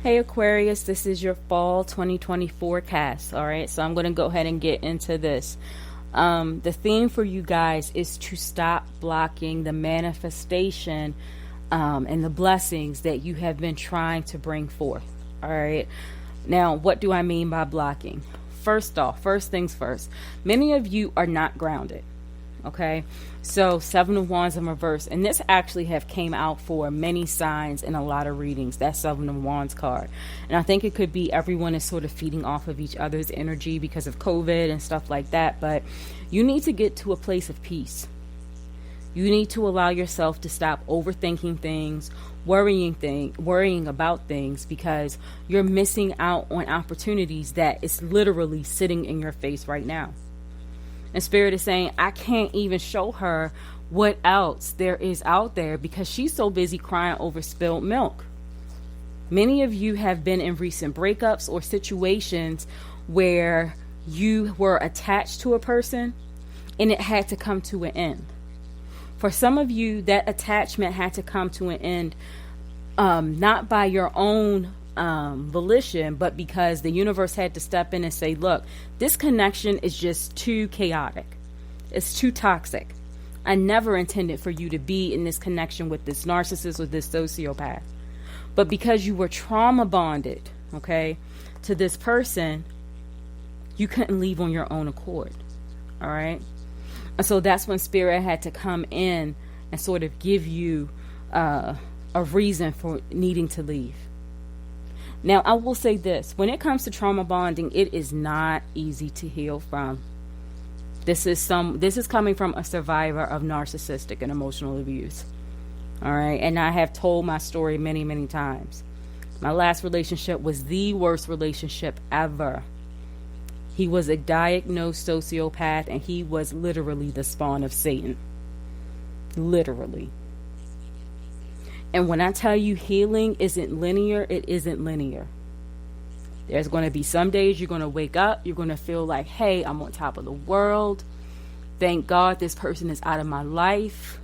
Hey Aquarius, this is your fall 2020 forecast. All right, so I'm going to go ahead and get into this. The theme for you guys is to stop blocking the manifestation and the blessings that you have been trying to bring forth. All right, now what do I mean by blocking? First things first, many of you are not grounded. Okay, so 7 of Wands in reverse, and this actually have came out for many signs in a lot of readings, that 7 of Wands card. And I think it could be everyone is sort of feeding off of each other's energy because of COVID and stuff like that. But you need to get to a place of peace. You need to allow yourself to stop overthinking things, worrying about things, because you're missing out on opportunities that is literally sitting in your face right now. And Spirit is saying, I can't even show her what else there is out there because she's so busy crying over spilled milk. Many of you have been in recent breakups or situations where you were attached to a person and it had to come to an end. For some of you, that attachment had to come to an end, not by your own volition, but because the universe had to step in and say, look, this connection is just too chaotic. It's too toxic. I never intended for you to be in this connection with this narcissist or this sociopath. But because you were trauma bonded, okay, to this person, you couldn't leave on your own accord. All right. And so that's when Spirit had to come in and sort of give you a reason for needing to leave. Now, I will say this. When it comes to trauma bonding, it is not easy to heal from. This is coming from a survivor of narcissistic and emotional abuse. All right. And I have told my story many, many times. My last relationship was the worst relationship ever. He was a diagnosed sociopath, and he was literally the spawn of Satan. Literally. And when I tell you healing isn't linear, it isn't linear. There's going to be some days you're going to wake up, you're going to feel like, hey, I'm on top of the world. Thank God this person is out of my life.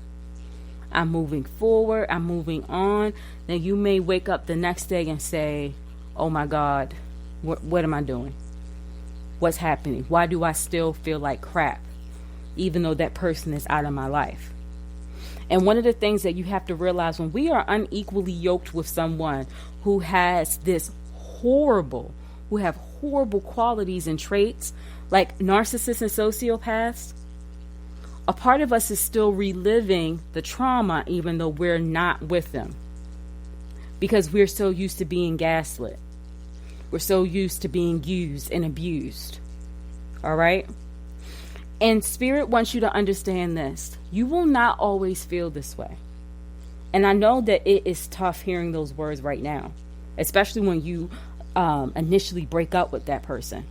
I'm moving forward. I'm moving on. Then you may wake up the next day and say, oh my God, what am I doing? What's happening? Why do I still feel like crap, even though that person is out of my life? And one of the things that you have to realize, when we are unequally yoked with someone who has horrible qualities and traits like narcissists and sociopaths, a part of us is still reliving the trauma even though we're not with them, because we're so used to being gaslit. We're so used to being used and abused. All right? And Spirit wants you to understand this. You will not always feel this way. And I know that it is tough hearing those words right now, especially when you initially break up with that person.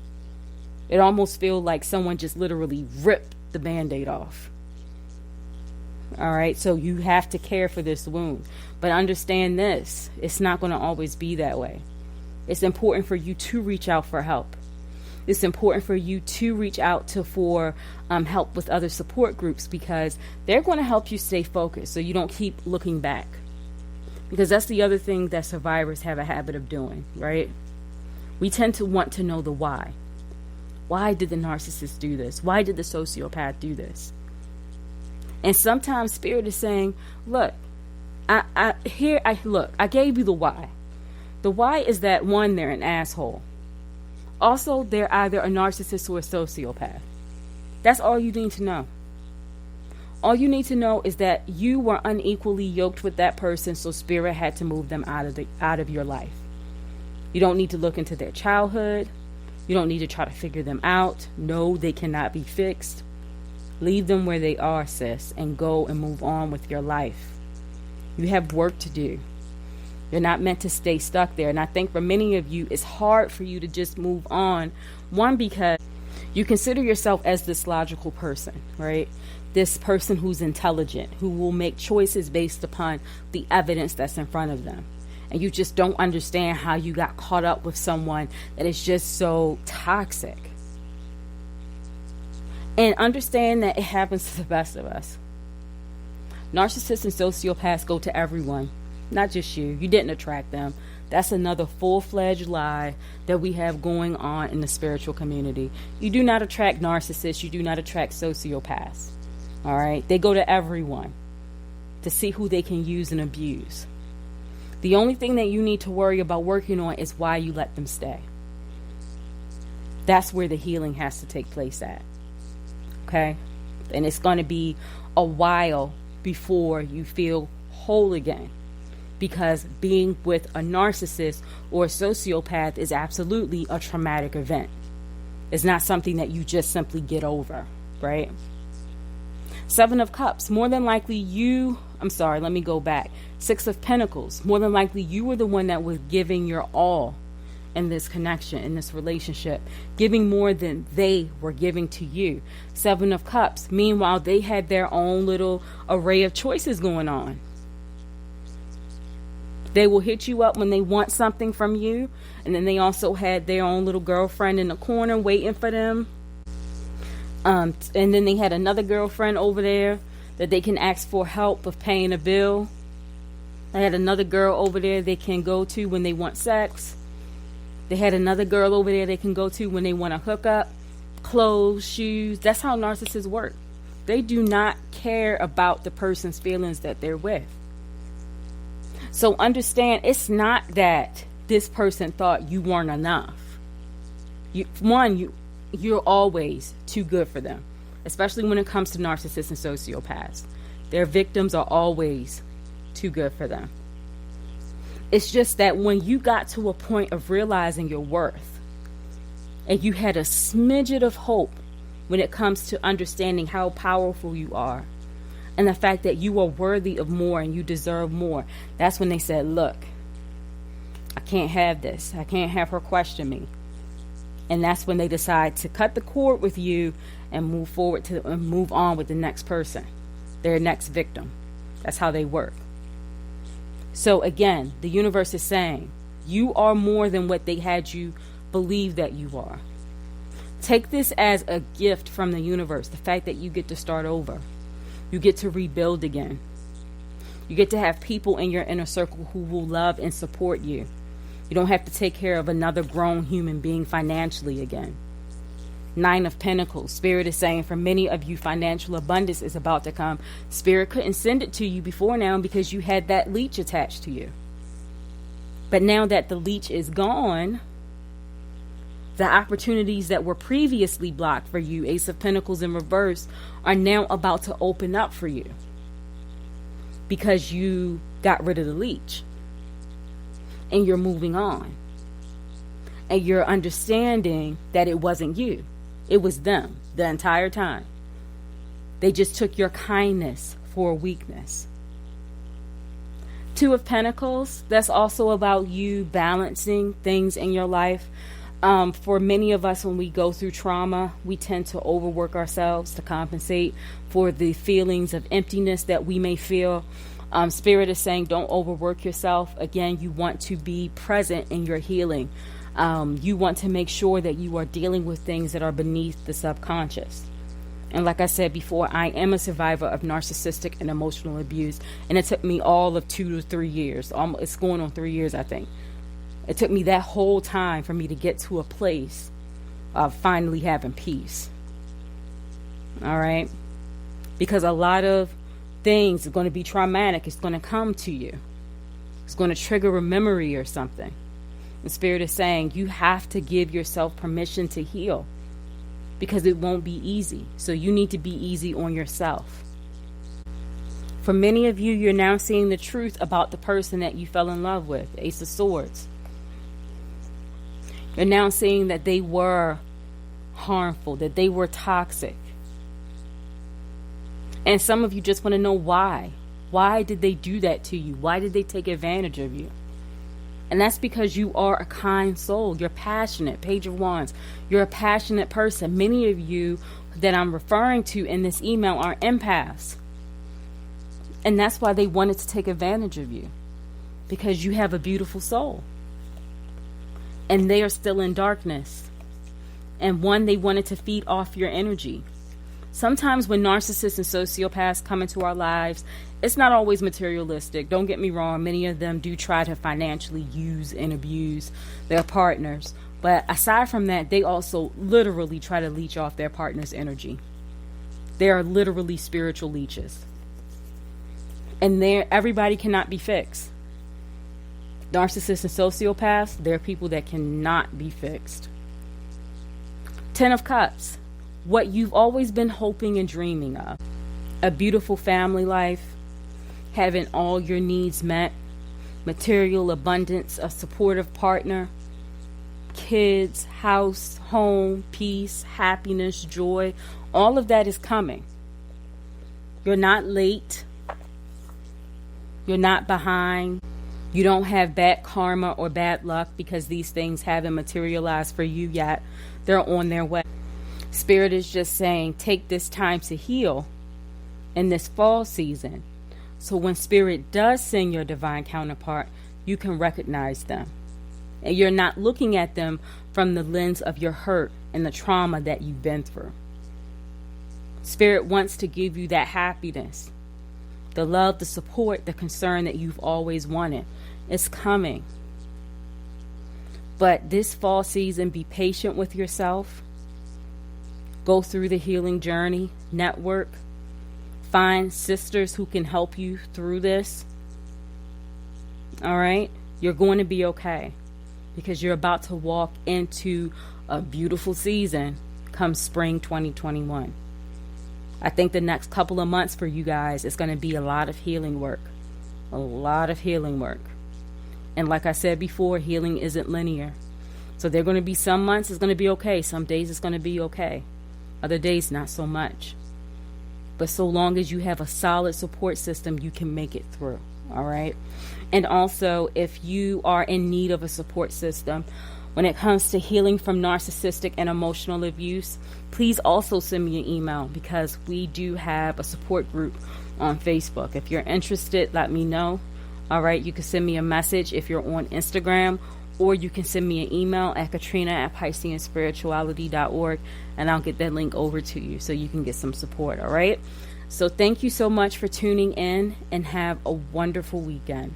It almost feels like someone just literally ripped the Band-Aid off. All right, so you have to care for this wound. But understand this, it's not going to always be that way. It's important for you to reach out for help. It's important for you to reach out for help with other support groups, because they're going to help you stay focused so you don't keep looking back. Because that's the other thing that survivors have a habit of doing, right? We tend to want to know the why. Why did the narcissist do this? Why did the sociopath do this? And sometimes Spirit is saying, look, I gave you the why. The why is that, one, they're an asshole. Also, they're either a narcissist or a sociopath. That's all you need to know. All you need to know is that you were unequally yoked with that person, so Spirit had to move them out of your life. You don't need to look into their childhood. You don't need to try to figure them out. No, they cannot be fixed. Leave them where they are, sis, and go and move on with your life. You have work to do. You're not meant to stay stuck there. And I think for many of you, it's hard for you to just move on. One, because you consider yourself as this logical person, right? This person who's intelligent, who will make choices based upon the evidence that's in front of them. And you just don't understand how you got caught up with someone that is just so toxic. And understand that it happens to the best of us. Narcissists and sociopaths go to everyone, not just you. You didn't attract them. That's another full-fledged lie that we have going on in the spiritual community. You do not attract narcissists. You do not attract sociopaths. All right? They go to everyone to see who they can use and abuse. The only thing that you need to worry about working on is why you let them stay. That's where the healing has to take place at. Okay? And it's going to be a while before you feel whole again. Because being with a narcissist or a sociopath is absolutely a traumatic event. It's not something that you just simply get over, right? 7 of Cups, more than likely let me go back. 6 of Pentacles, more than likely you were the one that was giving your all in this connection, in this relationship, giving more than they were giving to you. 7 of Cups, meanwhile, they had their own little array of choices going on. They will hit you up when they want something from you. And then they also had their own little girlfriend in the corner waiting for them. And then they had another girlfriend over there that they can ask for help with paying a bill. They had another girl over there they can go to when they want sex. They had another girl over there they can go to when they want to hook up, clothes, shoes. That's how narcissists work. They do not care about the person's feelings that they're with. So understand, it's not that this person thought you weren't enough. You're always too good for them, especially when it comes to narcissists and sociopaths. Their victims are always too good for them. It's just that when you got to a point of realizing your worth and you had a smidget of hope when it comes to understanding how powerful you are, and the fact that you are worthy of more and you deserve more, that's when they said, look, I can't have this. I can't have her question me. And that's when they decide to cut the cord with you and move on with the next person, their next victim. That's how they work. So again, the universe is saying, you are more than what they had you believe that you are. Take this as a gift from the universe, the fact that you get to start over. You get to rebuild again. You get to have people in your inner circle who will love and support you. You don't have to take care of another grown human being financially again. 9 of Pentacles. Spirit is saying for many of you, financial abundance is about to come. Spirit couldn't send it to you before now because you had that leech attached to you. But now that the leech is gone, the opportunities that were previously blocked for you, Ace of Pentacles in reverse, are now about to open up for you because you got rid of the leech and you're moving on and you're understanding that it wasn't you. It was them the entire time. They just took your kindness for a weakness. 2 of Pentacles, that's also about you balancing things in your life. For many of us, when we go through trauma, we tend to overwork ourselves to compensate for the feelings of emptiness that we may feel. Spirit is saying don't overwork yourself. Again, you want to be present in your healing. You want to make sure that you are dealing with things that are beneath the subconscious. And like I said before, I am a survivor of narcissistic and emotional abuse. And it took me all of 2 to 3 years. It's going on 3 years, I think. It took me that whole time for me to get to a place of finally having peace. All right? Because a lot of things are going to be traumatic. It's going to come to you. It's going to trigger a memory or something. The Spirit is saying you have to give yourself permission to heal because it won't be easy. So you need to be easy on yourself. For many of you, you're now seeing the truth about the person that you fell in love with, Ace of Swords. You're now seeing that they were harmful, that they were toxic. And some of you just want to know why. Why did they do that to you? Why did they take advantage of you? And that's because you are a kind soul. You're passionate. Page of Wands. You're a passionate person. Many of you that I'm referring to in this email are empaths. And that's why they wanted to take advantage of you. Because you have a beautiful soul. And they are still in darkness. And one, they wanted to feed off your energy. Sometimes when narcissists and sociopaths come into our lives, it's not always materialistic. Don't get me wrong. Many of them do try to financially use and abuse their partners. But aside from that, they also literally try to leech off their partner's energy. They are literally spiritual leeches. And everybody cannot be fixed. Narcissists and sociopaths, they're people that cannot be fixed. 10 of Cups. What you've always been hoping and dreaming of. A beautiful family life. Having all your needs met. Material abundance, a supportive partner. Kids, house, home, peace, happiness, joy. All of that is coming. You're not late. You're not behind. You don't have bad karma or bad luck because these things haven't materialized for you yet. They're on their way. Spirit is just saying, take this time to heal in this fall season. So when Spirit does send your divine counterpart, you can recognize them. And you're not looking at them from the lens of your hurt and the trauma that you've been through. Spirit wants to give you that happiness, the love, the support, the concern that you've always wanted. It's coming. But this fall season, be patient with yourself. Go through the healing journey, network. Find sisters who can help you through this. All right? You're going to be okay because you're about to walk into a beautiful season come spring 2021. I think the next couple of months for you guys is going to be a lot of healing work. A lot of healing work. And like I said before, healing isn't linear. So there are going to be some months it's going to be okay. Some days it's going to be okay. Other days, not so much. But so long as you have a solid support system, you can make it through. All right. And also, if you are in need of a support system, when it comes to healing from narcissistic and emotional abuse, please also send me an email because we do have a support group on Facebook. If you're interested, let me know. All right. You can send me a message if you're on Instagram, or you can send me an email at katrina@pisceanspirituality.org, and I'll get that link over to you so you can get some support. All right. So thank you so much for tuning in and have a wonderful weekend.